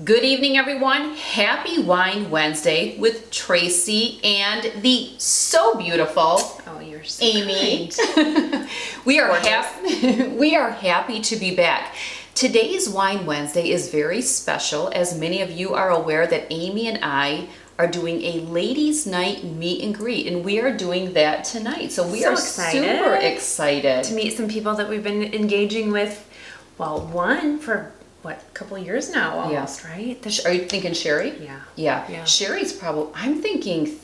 Good evening, everyone. Happy Wine Wednesday with Tracy and the so beautiful you're so Amy. we are happy to be back. Today's Wine Wednesday is very special, as many of you are aware that Amy and I are doing a ladies' night meet and greet, and we are doing that tonight. So we are super excited to meet some people that we've been engaging with. Well, one for a couple years now almost, right? Are you thinking Sherry? Yeah. Sherry's probably, I'm thinking.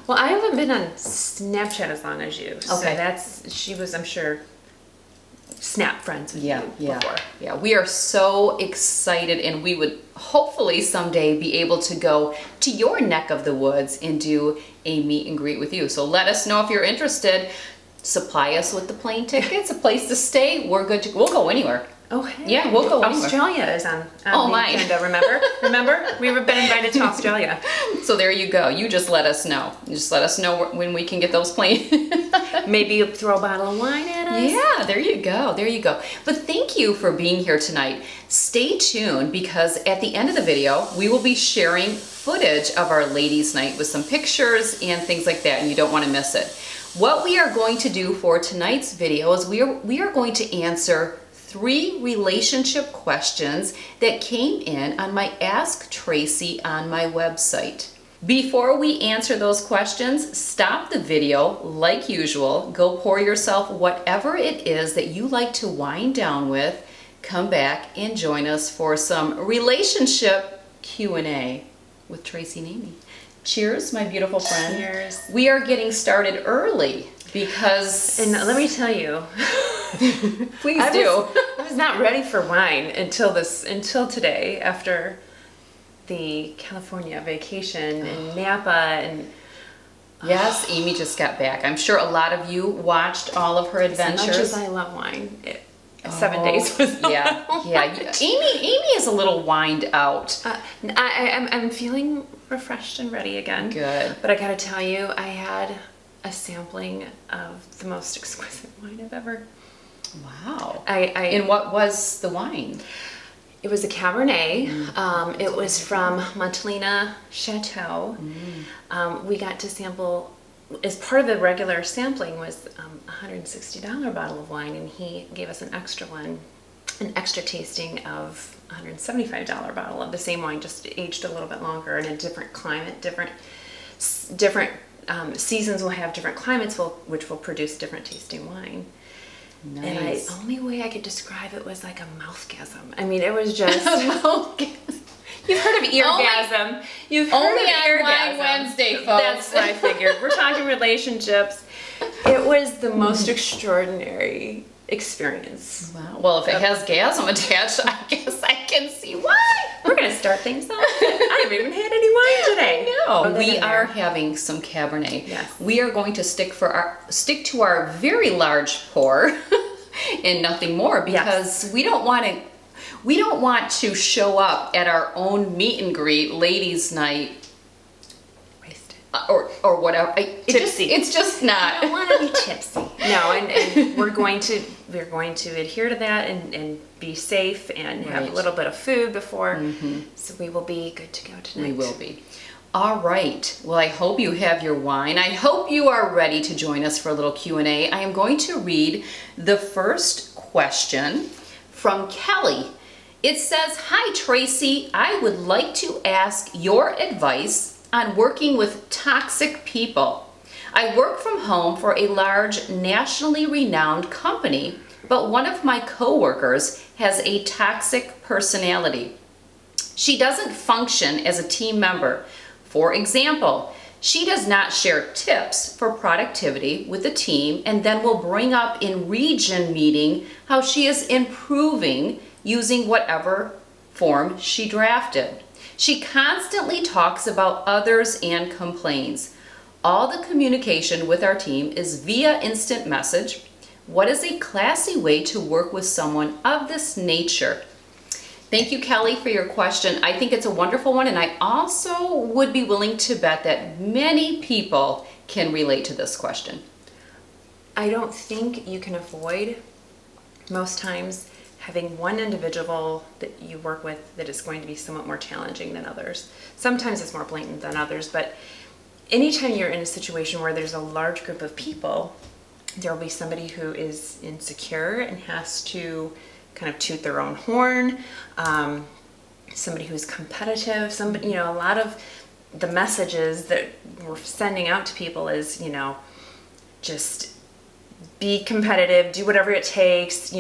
Well, I haven't been on Snapchat as long as you. Okay. So she was, I'm sure, Snap friends with you before. Yeah, we are so excited, and we would hopefully someday be able to go to your neck of the woods and do a meet and greet with you. So let us know if you're interested. Supply us with the plane tickets, a place to stay. We'll go anywhere. Oh, hey. Yeah, we'll go anywhere. Australia is on my agenda, remember? We've been invited to Australia. So there you go. You just let us know. Just let us know when we can get those planes. Maybe you throw a bottle of wine at us. Yeah, there you go. But thank you for being here tonight. Stay tuned, because at the end of the video, we will be sharing footage of our ladies' night with some pictures and things like that, and you don't want to miss it. What we are going to do for tonight's video is we are going to answer 3 relationship questions that came in on my Ask Tracy on my website. Before we answer those questions, stop the video like usual, go pour yourself whatever it is that you like to wind down with, come back and join us for some relationship Q&A with Tracy and Amy. Cheers, my beautiful friend. Cheers. We are getting started early because... And let me tell you... Please do. I was not ready for wine until today, after the California vacation in Napa and... Yes, Amy just got back. I'm sure a lot of you watched all of her adventures. As much as I love wine, 7 days was yeah. Amy is a little wined out. I'm feeling refreshed and ready again. Good. But I gotta tell you, I had a sampling of the most exquisite wine I've ever... Wow. And what was the wine? It was a Cabernet. It was from Montelena Chateau. We got to sample, as part of the regular sampling was a $160 bottle of wine, and he gave us an extra tasting of a $175 bottle of the same wine, just aged a little bit longer in a different climate. Different seasons will have different climates, which will produce different tasting wine. Nice. And the only way I could describe it was like a mouthgasm. I mean, it was just... You've heard of eargasm. You've heard only of on Wine eargasm. Wednesday, folks. That's what I figured. We're talking relationships. It was the most extraordinary experience. Wow. Well, if it has gasm attached, I guess I can see why. We're going to start things off. I haven't even had any wine today. No, we are having some Cabernet. Yes. We are going to stick to our very large pour and nothing more, because we don't want to show up at our own meet and greet ladies' night wasted or whatever. Tipsy. It's just not. I don't want to be tipsy. No, and we're going to adhere to that and be safe and have a little bit of food before. So we will be good to go tonight. We will be. All right. Well, I hope you have your wine. I hope you are ready to join us for a little Q&A. I am going to read the first question from Kelly. It says, "Hi, Tracy. I would like to ask your advice on working with toxic people. I work from home for a large nationally renowned company, but one of my coworkers has a toxic personality. She doesn't function as a team member. For example, she does not share tips for productivity with the team, and then will bring up in region meeting how she is improving using whatever form she drafted. She constantly talks about others and complains. All the communication with our team is via instant message. What is a classy way to work with someone of this nature?" Thank you, Kelly, for your question. I think it's a wonderful one, and I also would be willing to bet that many people can relate to this question. I don't think you can avoid, most times, having one individual that you work with that is going to be somewhat more challenging than others. Sometimes it's more blatant than others, but anytime you're in a situation where there's a large group of people, there will be somebody who is insecure and has to kind of toot their own horn, somebody who's competitive, somebody, a lot of the messages that we're sending out to people is, just be competitive, do whatever it takes,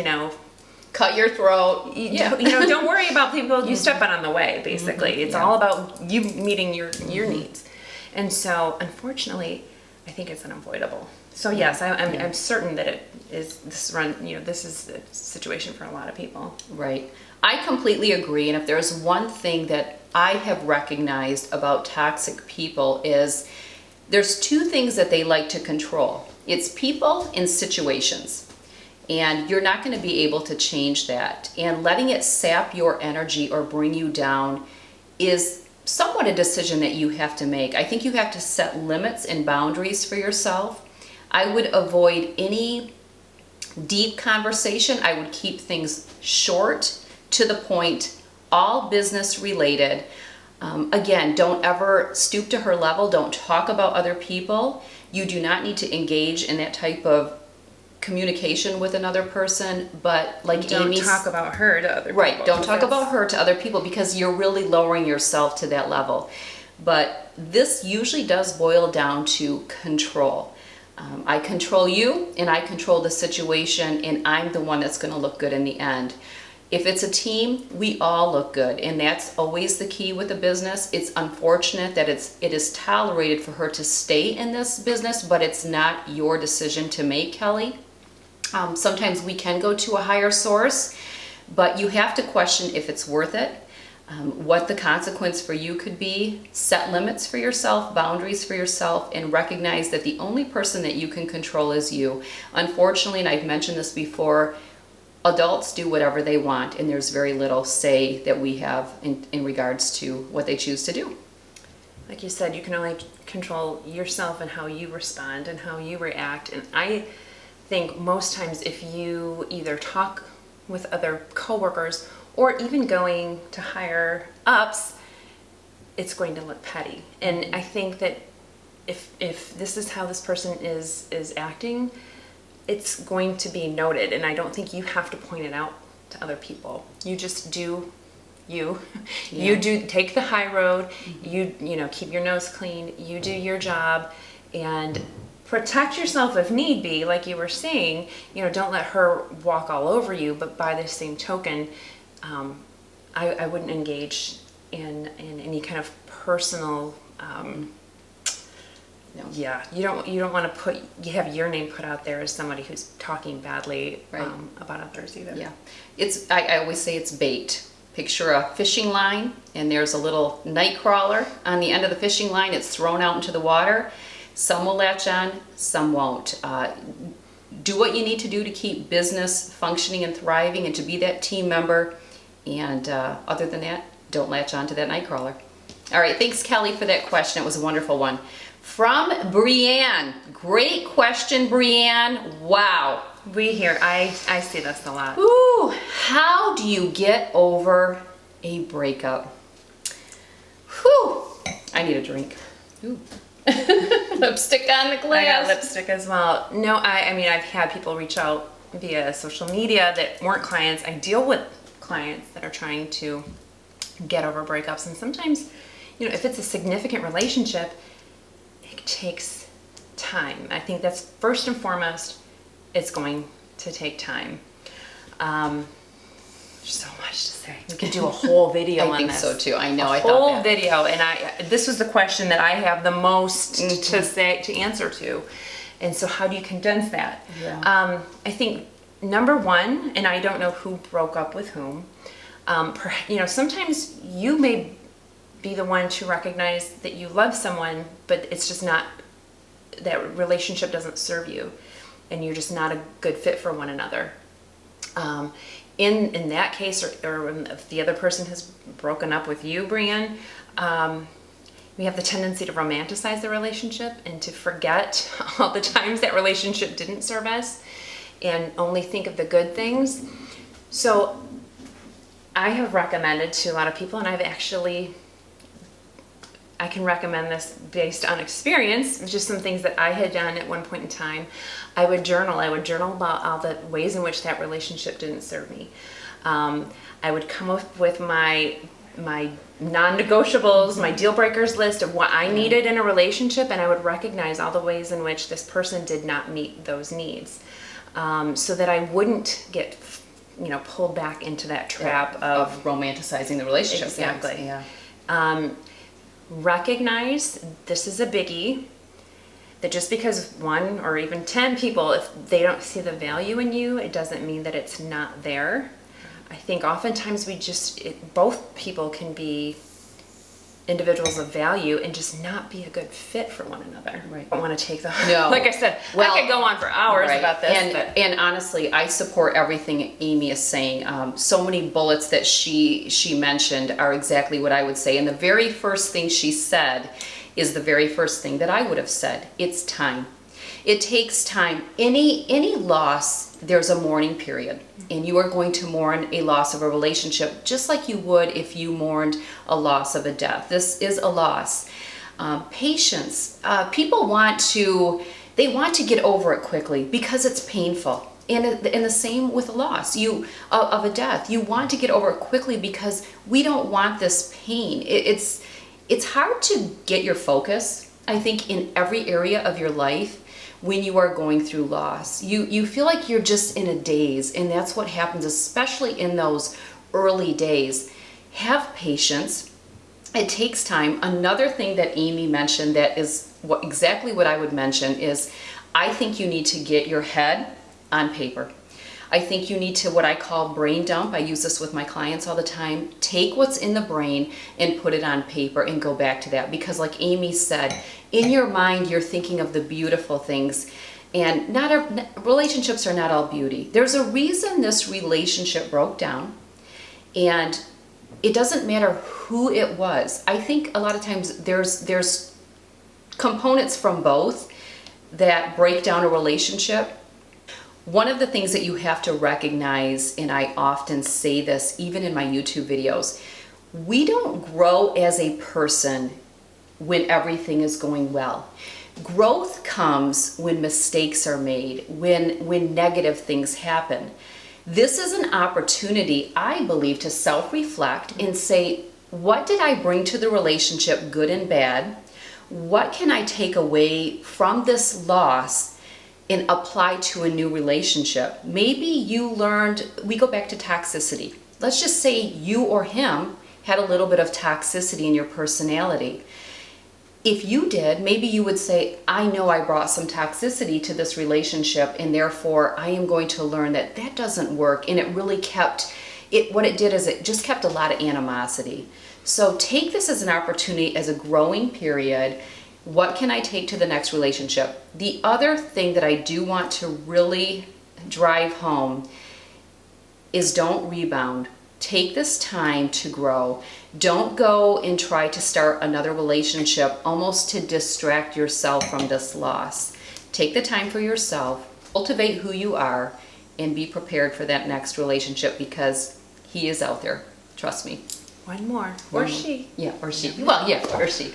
cut your throat. Don't worry about people you step on the way, basically. It's all about you meeting your needs. And so, unfortunately, I think it's unavoidable. So yes, I'm certain that it is this is a situation for a lot of people. Right. I completely agree. And if there's one thing that I have recognized about toxic people is there's two things that they like to control. It's people and situations. And you're not going to be able to change that. And letting it sap your energy or bring you down is somewhat a decision that you have to make. I think you have to set limits and boundaries for yourself. I would avoid any deep conversation. I would keep things short, to the point, all business related. Again, don't ever stoop to her level. Don't talk about other people. You do not need to engage in that type of communication with another person, but like don't talk about her to other people. Right, don't talk about her to other people because you're really lowering yourself to that level. But this usually does boil down to control. I control you and I control the situation, and I'm the one that's going to look good in the end. If it's a team, we all look good, and that's always the key with a business. It's unfortunate that it is tolerated for her to stay in this business, but it's not your decision to make, Kelly. Sometimes we can go to a higher source, but you have to question if it's worth it, what the consequence for you could be. Set limits for yourself, boundaries for yourself, and recognize that the only person that you can control is you. Unfortunately, and I've mentioned this before, adults do whatever they want, and there's very little say that we have in regards to what they choose to do. Like you said, you can only control yourself and how you respond and how you react. And I think most times if you either talk with other coworkers or even going to higher ups, it's going to look petty. And I think that if this is how this person is acting, it's going to be noted. And I don't think you have to point it out to other people. You just do you. Yeah. You do take the high road. You keep your nose clean. You do your job and protect yourself if need be, like you were saying. Don't let her walk all over you, but by the same token, I wouldn't engage in any kind of personal No. Yeah, you don't want to have your name put out there as somebody who's talking badly about others either. Yeah, I always say it's bait. Picture a fishing line, and there's a little night crawler on the end of the fishing line. It's thrown out into the water. Some will latch on, some won't. Do what you need to do to keep business functioning and thriving, and to be that team member. And other than that, don't latch on to that night crawler. All right, thanks, Kelly, for that question. It was a wonderful one. From Brianne. Great question, Brianne. Wow. I see this a lot. Ooh, how do you get over a breakup? Whew. I need a drink. Ooh. Lipstick on the glass. I got lipstick as well. No, I mean, I've had people reach out via social media that weren't clients. I deal with clients that are trying to get over breakups. And sometimes, if it's a significant relationship, it takes time. I think that's first and foremost, it's going to take time. There's so much to say. We could do a whole video on this. I think so too. I know. I thought whole video, and this was the question that I have the most to answer to. And so, how do you condense that? Yeah. I think number one, and I don't know who broke up with whom. Sometimes you may be the one to recognize that you love someone, but it's just not, that relationship doesn't serve you, and you're just not a good fit for one another. In that case, or if the other person has broken up with you, Brianne, we have the tendency to romanticize the relationship and to forget all the times that relationship didn't serve us and only think of the good things. So I have recommended to a lot of people, and I can recommend this based on experience, just some things that I had done at one point in time. I would journal about all the ways in which that relationship didn't serve me. I would come up with my non-negotiables, my deal breakers list of what I needed in a relationship, and I would recognize all the ways in which this person did not meet those needs, so that I wouldn't get, pulled back into that trap of romanticizing the relationship. Exactly. Yeah. Recognize, this is a biggie, that just because 1 or even 10 people, if they don't see the value in you, it doesn't mean that it's not there. I think oftentimes both people can be individuals of value and just not be a good fit for one another. Right. I don't want to take No. like I said, I could go on for hours about this. And honestly, I support everything Amy is saying. So many bullets that she mentioned are exactly what I would say. And the very first thing she said is the very first thing that I would have said. It's time. It takes time. Any loss, there's a mourning period, and you are going to mourn a loss of a relationship just like you would if you mourned a loss of a death. This is a loss. Patience. People want to get over it quickly because it's painful. And the same with a loss of a death. You want to get over it quickly because we don't want this pain. It's hard to get your focus, I think, in every area of your life when you are going through loss. You feel like you're just in a daze, and that's what happens, especially in those early days. Have patience. It takes time. Another thing that Amy mentioned that is exactly what I would mention is I think you need to get your head on paper. I think you need to, what I call brain dump. I use this with my clients all the time. Take what's in the brain and put it on paper and go back to that. Because like Amy said, in your mind, you're thinking of the beautiful things. And relationships are not all beauty. There's a reason this relationship broke down. And it doesn't matter who it was. I think a lot of times there's components from both that break down a relationship. One of the things that you have to recognize, and I often say this even in my YouTube videos, we don't grow as a person when everything is going well. Growth comes when mistakes are made, when negative things happen. This is an opportunity, I believe, to self-reflect and say, what did I bring to the relationship, good and bad? What can I take away from this loss and apply to a new relationship? Maybe you learned, we go back to toxicity. Let's just say you or him had a little bit of toxicity in your personality. If you did, maybe you would say, I know I brought some toxicity to this relationship, and therefore I am going to learn that that doesn't work. And it really what it did is it just kept a lot of animosity. So take this as an opportunity, as a growing period. What can I take to the next relationship? The other thing that I do want to really drive home is don't rebound. Take this time to grow. Don't go and try to start another relationship almost to distract yourself from this loss. Take the time for yourself, cultivate who you are, and be prepared for that next relationship because he is out there. Trust me. One more. Or she. Yeah, or she. Well, yeah, or she.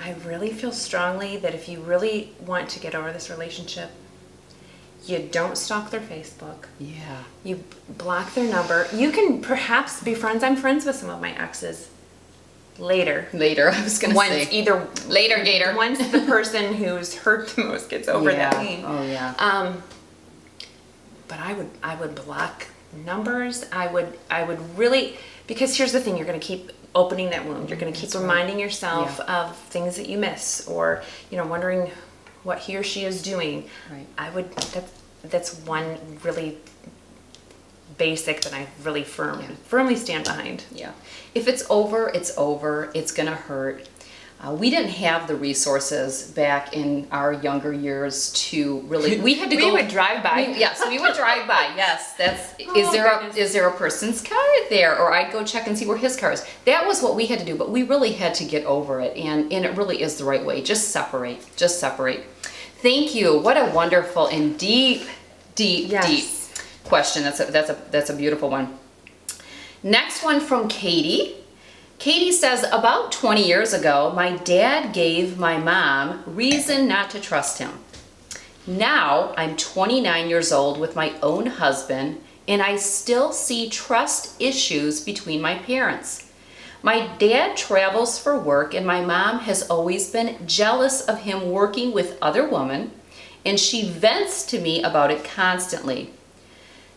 I really feel strongly that if you really want to get over this relationship, you don't stalk their Facebook. Yeah. You block their number. You can perhaps be friends. I'm friends with some of my exes. Later, I was going to say. Either later, Gator. Once the person who's hurt the most gets over that pain. Oh yeah. But I would block numbers. I would really, because here's the thing: you're going to keep opening that wound. You're going to keep reminding yourself of things that you miss, or wondering what he or she is doing. Right. That's one really basic that I really firmly stand behind. Yeah. If it's over, it's over. It's gonna hurt. We didn't have the resources back in our younger years to really. We had to go. We would drive by. Yes, we would drive by. Yes, that's. Is there a person's car there? Or I'd go check and see where his car is. That was what we had to do. But we really had to get over it, and it really is the right way. Just separate. Just separate. Thank you. What a wonderful and deep question. That's a beautiful one. Next one from Katie. Katie says, about 20 years ago, my dad gave my mom reason not to trust him. Now I'm 29 years old with my own husband, and I still see trust issues between my parents. My dad travels for work, and my mom has always been jealous of him working with other women, and she vents to me about it constantly.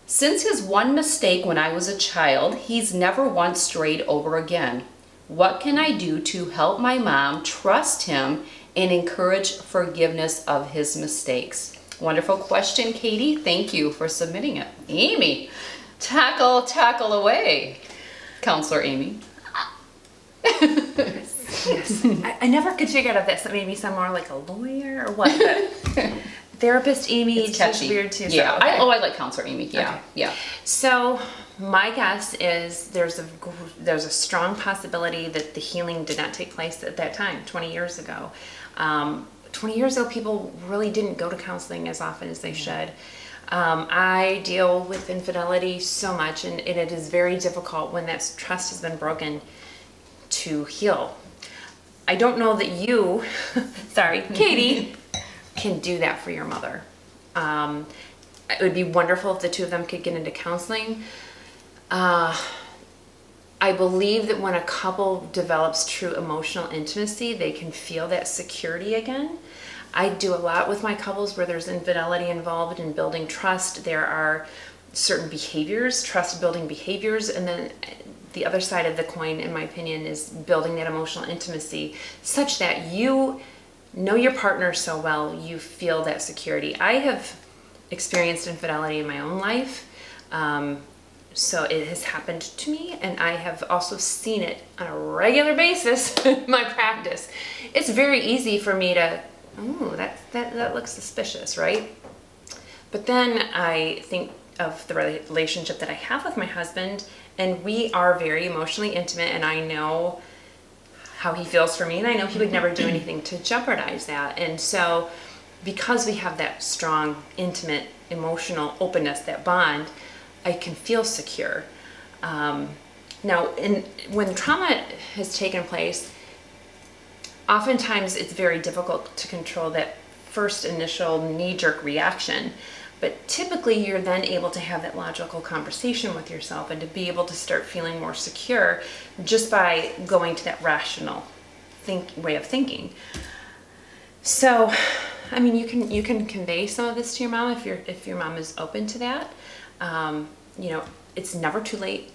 Since his one mistake when I was a child, he's never once strayed over again. What can I do to help my mom trust him and encourage forgiveness of his mistakes? Wonderful question, Katie. Thank you for submitting it. Amy, tackle away. Counselor Amy. Yes. I never could figure out if that made me sound more like a lawyer or what, but therapist Amy It's catchy. is weird too. Yeah, So, okay. I like Counselor Amy. Yeah, Okay. yeah. So my guess is there's a strong possibility that the healing did not take place at that time, 20 years ago. 20 years ago, people really didn't go to counseling as often as they should. I deal with infidelity so much, and it is very difficult when that trust has been broken to heal. I don't know that you, sorry, Katie, can do that for your mother. It would be wonderful if the two of them could get into counseling. I believe that when a couple develops true emotional intimacy, they can feel that security again. I do a lot with my couples where there's infidelity involved in building trust. There are certain behaviors, trust building behaviors, and then the other side of the coin, in my opinion, is building that emotional intimacy such that you know your partner so well, you feel that security. I have experienced infidelity in my own life. So it has happened to me, and I have also seen it on a regular basis in my practice. It's very easy for me to, that looks suspicious, right? But then I think of the relationship that I have with my husband, and we are very emotionally intimate, and I know how he feels for me, and I know he would never do anything to jeopardize that. And so because we have that strong, intimate, emotional openness, that bond, I can feel secure. Now, when trauma has taken place, oftentimes it's very difficult to control that first initial knee-jerk reaction. But typically you're then able to have that logical conversation with yourself and to be able to start feeling more secure just by going to that rational way of thinking. So, I mean, you can convey some of this to your mom if your mom is open to that. It's never too late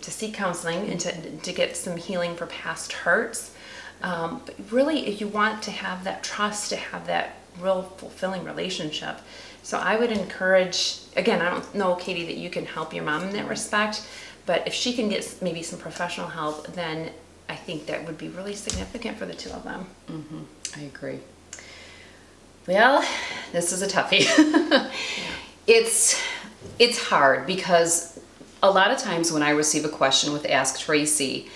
to seek counseling and to get some healing for past hurts. But really, if you want to have that trust, to have that real fulfilling relationship. So I would encourage, again, I don't know, Katie, that you can help your mom in that respect, but if she can get maybe some professional help, then I think that would be really significant for the two of them. Mm-hmm. I agree. Well, this is a toughie. It's hard because a lot of times when I receive a question with Ask Tracy,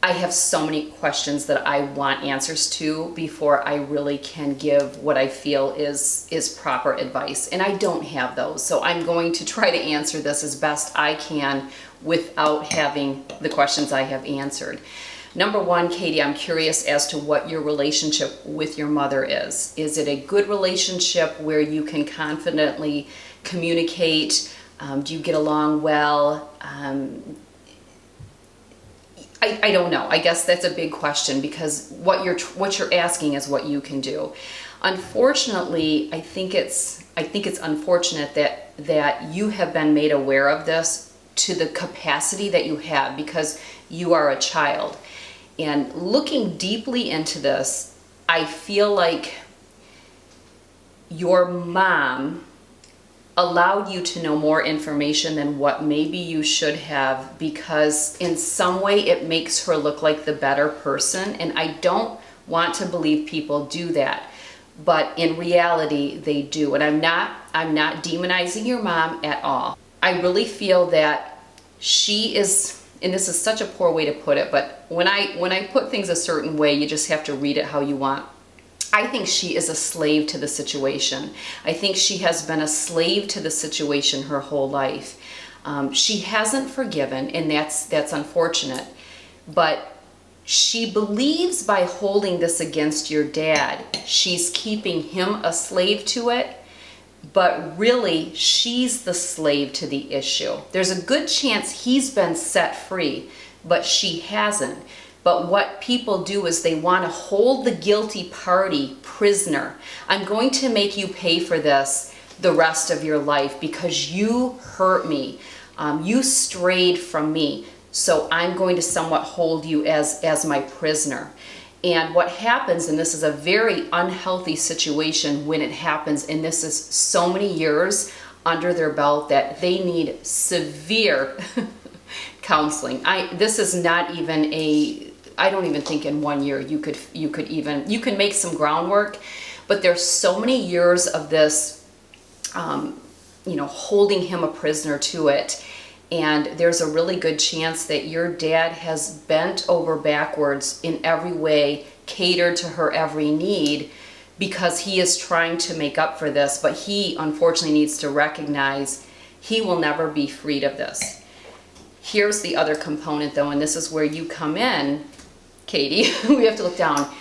I have so many questions that I want answers to before I really can give what I feel is proper advice. And I don't have those. So I'm going to try to answer this as best I can without having the questions I have answered. Number one, Katie, I'm curious as to what your relationship with your mother is. Is it a good relationship where you can confidently communicate? Do you get along well? I don't know. I guess that's a big question because what you're asking is what you can do. Unfortunately, I think it's unfortunate that you have been made aware of this to the capacity that you have because you are a child. And looking deeply into this, I feel like your mom allowed you to know more information than what maybe you should have because in some way it makes her look like the better person, and I don't want to believe people do that, but in reality they do. And I'm not demonizing your mom at all. I really feel that she is, and this is such a poor way to put it, but when I put things a certain way, you just have to read it how you want. I think she is a slave to the situation. I think she has been a slave to the situation her whole life. She hasn't forgiven, and that's unfortunate. But she believes by holding this against your dad, she's keeping him a slave to it. But really, she's the slave to the issue. There's a good chance he's been set free, but she hasn't. But what people do is they want to hold the guilty party prisoner. I'm going to make you pay for this the rest of your life because you hurt me. You strayed from me. So I'm going to somewhat hold you as my prisoner. And what happens, and this is a very unhealthy situation when it happens, and this is so many years under their belt that they need severe counseling. This is not even I don't even think in 1 year you can make some groundwork, but there's so many years of this, holding him a prisoner to it. And there's a really good chance that your dad has bent over backwards in every way, catered to her every need, because he is trying to make up for this. But he unfortunately needs to recognize he will never be freed of this. Here's the other component though, and this is where you come in, Katie. We have to look down.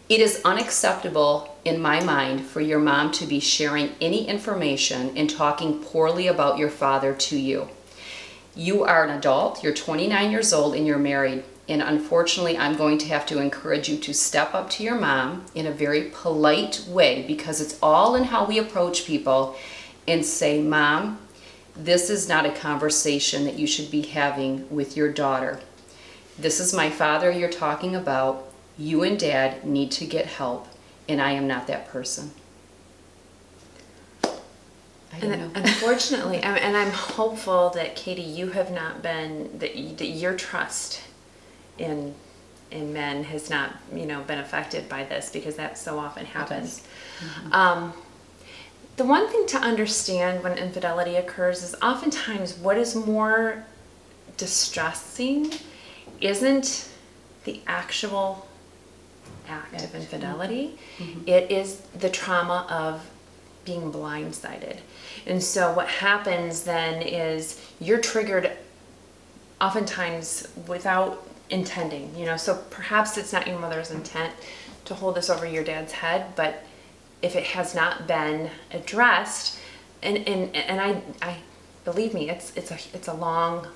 It is unacceptable in my mind for your mom to be sharing any information and talking poorly about your father to you. You are an adult, you're 29 years old, and you're married. And unfortunately, I'm going to have to encourage you to step up to your mom in a very polite way, because it's all in how we approach people, and say, Mom, this is not a conversation that you should be having with your daughter. This is my father you're talking about. You and Dad need to get help, and I am not that person. I don't know. Unfortunately, and I'm hopeful that, Katie, you have not been, that your trust in men has not, been affected by this, because that so often happens. Mm-hmm. The one thing to understand when infidelity occurs is oftentimes what is more distressing isn't the actual act of infidelity. Mm-hmm. It is the trauma of being blindsided. And so what happens then is you're triggered oftentimes without intending, so perhaps it's not your mother's intent to hold this over your dad's head, but if it has not been addressed, and I believe me, it's a long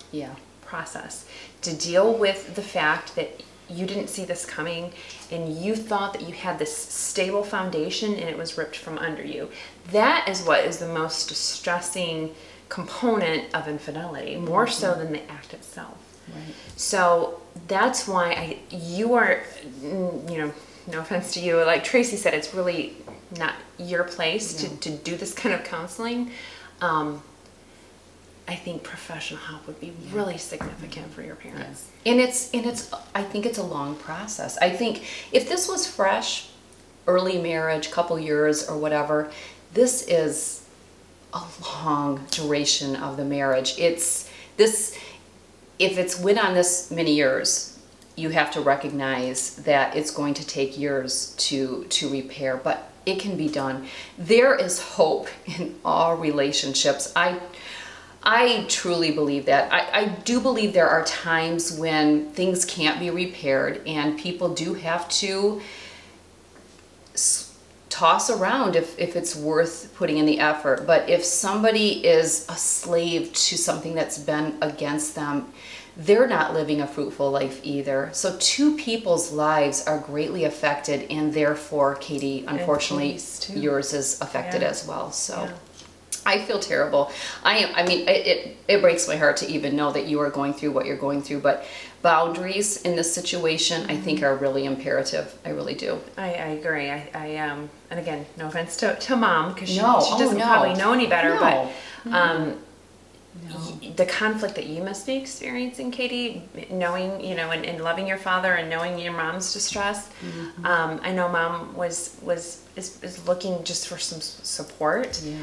process to deal with the fact that you didn't see this coming and you thought that you had this stable foundation and it was ripped from under you. That is what is the most distressing component of infidelity, more so than the act itself. Right. So that's why you are, no offense to you, like Tracy said, it's really not your place to do this kind of counseling. I think professional help would be really significant for your parents. Yeah. And I think it's a long process. I think if this was fresh, early marriage, couple years or whatever, this is a long duration of the marriage. If it's went on this many years, you have to recognize that it's going to take years to repair, but it can be done. There is hope in all relationships. I truly believe that. I do believe there are times when things can't be repaired and people do have to toss around if it's worth putting in the effort. But if somebody is a slave to something that's been against them, they're not living a fruitful life either. So two people's lives are greatly affected, and therefore, Katie, unfortunately, yours is affected as well. So. Yeah. I feel terrible. It breaks my heart to even know that you are going through what you're going through, but boundaries in this situation, I think, are really imperative. I really do. I agree. And again, no offense to Mom, because she doesn't probably know any better, but the conflict that you must be experiencing, Katie, knowing, and loving your father and knowing your mom's distress. Mm-hmm. I know Mom is looking just for some support. Yeah.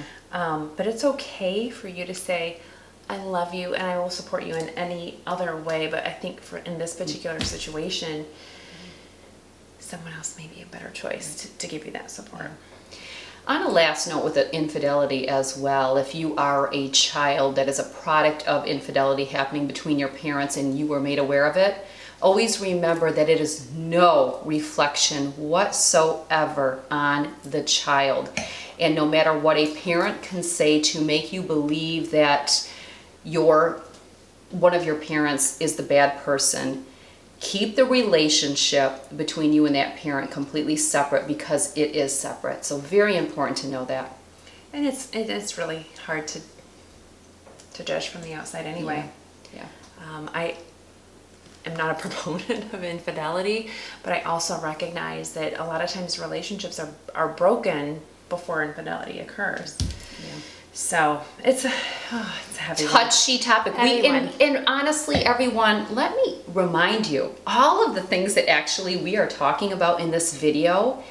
But it's okay for you to say, I love you and I will support you in any other way. But I think in this particular situation, someone else may be a better choice to give you that support. On a last note with the infidelity as well, if you are a child that is a product of infidelity happening between your parents and you were made aware of it, always remember that it is no reflection whatsoever on the child. And no matter what a parent can say to make you believe that one of your parents is the bad person, keep the relationship between you and that parent completely separate, because it is separate. So very important to know that. And it is really hard to judge from the outside anyway. Yeah. I am not a proponent of infidelity, but I also recognize that a lot of times relationships are broken before infidelity occurs. Yeah. So it's a heavy Touchy topic. Heavy one. And honestly, everyone, let me remind you, all of the things that actually we are talking about in this video,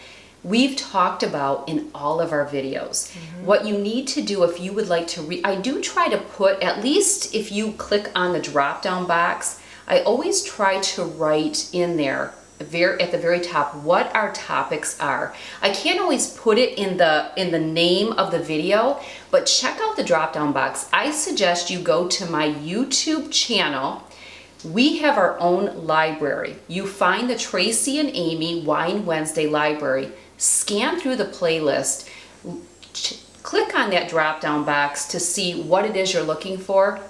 we've talked about in all of our videos. What you need to do if you would like to I do try to put, at least if you click on the drop down box, I always try to write in there at the very top what our topics are. I can't always put it in the name of the video, but check out the drop down box. I suggest you go to my YouTube channel. We have our own library. You find the Tracy and Amy Wine Wednesday library, scan through the playlist, click on that drop down box to see what it is you're looking for.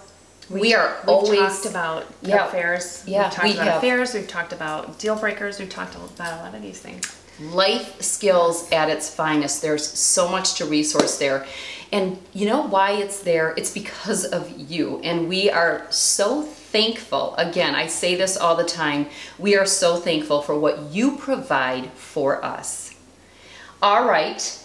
We've talked about affairs. Yeah, we've talked about affairs. We've talked about deal breakers. We've talked about a lot of these things. Life skills at its finest. There's so much to resource there. And you know why it's there? It's because of you. And we are so thankful. Again, I say this all the time. We are so thankful for what you provide for us. All right.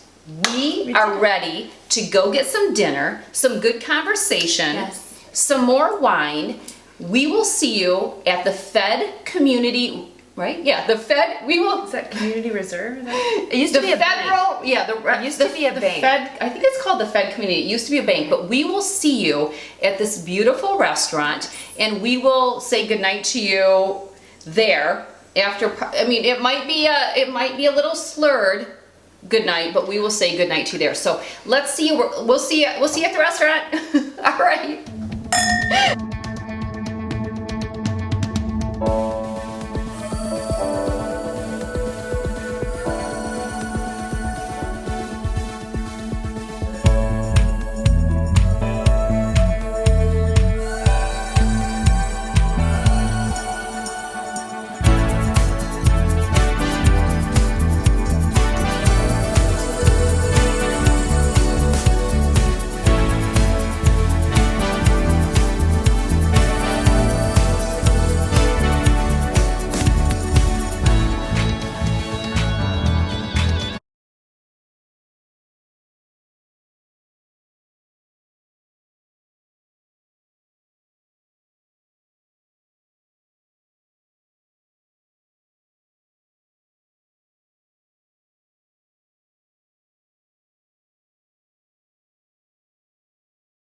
We are ready to go get some dinner, some good conversation. Yes. Some more wine. We will see you at the Fed Community, right? Yeah, the Fed. We will. Is that Community Reserve? It used to be a federal. Bank. Yeah, it used to be a bank. Fed, I think it's called the Fed Community. It used to be a bank, but we will see you at this beautiful restaurant, and we will say goodnight to you there. After, I mean, it might be a little slurred good night, but we will say good night to you there. So let's see you. We'll see you at the restaurant. All right.